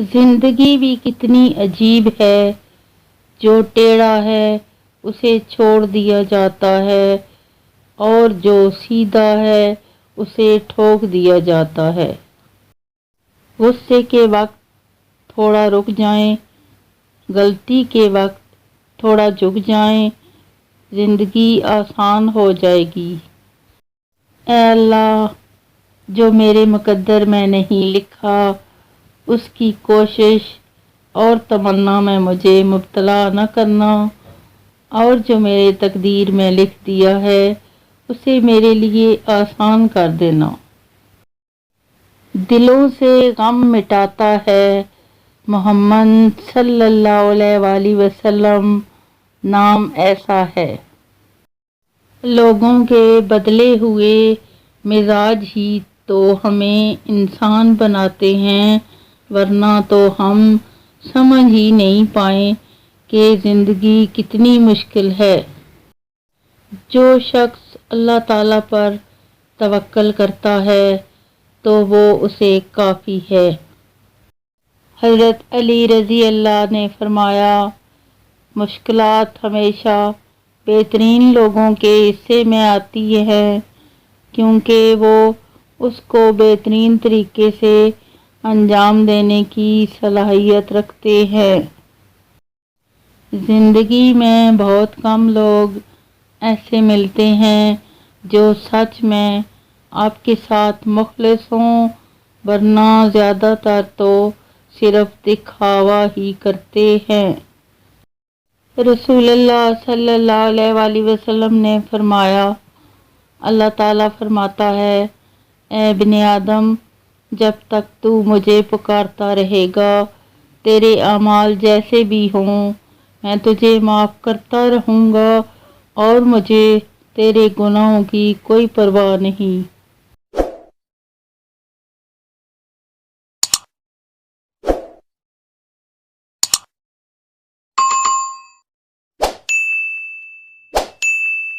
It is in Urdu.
زندگی بھی کتنی عجیب ہے، جو ٹیڑھا ہے اسے چھوڑ دیا جاتا ہے اور جو سیدھا ہے اسے ٹھوک دیا جاتا ہے۔ غصے کے وقت تھوڑا رک جائیں، غلطی کے وقت تھوڑا جھک جائیں، زندگی آسان ہو جائے گی۔ اے اللہ، جو میرے مقدر میں نہیں لکھا اس کی کوشش اور تمنا میں مجھے مبتلا نہ کرنا، اور جو میرے تقدیر میں لکھ دیا ہے اسے میرے لیے آسان کر دینا۔ دلوں سے غم مٹاتا ہے محمد صلی اللہ علیہ وآلہ وسلم نام ایسا ہے۔ لوگوں کے بدلے ہوئے مزاج ہی تو ہمیں انسان بناتے ہیں، ورنہ تو ہم سمجھ ہی نہیں پائیں کہ زندگی کتنی مشکل ہے۔ جو شخص اللہ تعالیٰ پر توکل کرتا ہے تو وہ اسے کافی ہے۔ حضرت علی رضی اللہ نے فرمایا، مشکلات ہمیشہ بہترین لوگوں کے حصے میں آتی ہیں، کیونکہ وہ اس کو بہترین طریقے سے انجام دینے کی صلاحیت رکھتے ہیں۔ زندگی میں بہت کم لوگ ایسے ملتے ہیں جو سچ میں آپ کے ساتھ مخلص ہوں، ورنہ زیادہ تر تو صرف دکھاوا ہی کرتے ہیں۔ رسول اللہ صلی اللہ علیہ وآلہ وسلم نے فرمایا، اللہ تعالیٰ فرماتا ہے، اے بن آدم، جب تک تو مجھے پکارتا رہے گا، تیرے اعمال جیسے بھی ہوں میں تجھے معاف کرتا رہوں گا، اور مجھے تیرے گناہوں کی کوئی پرواہ نہیں۔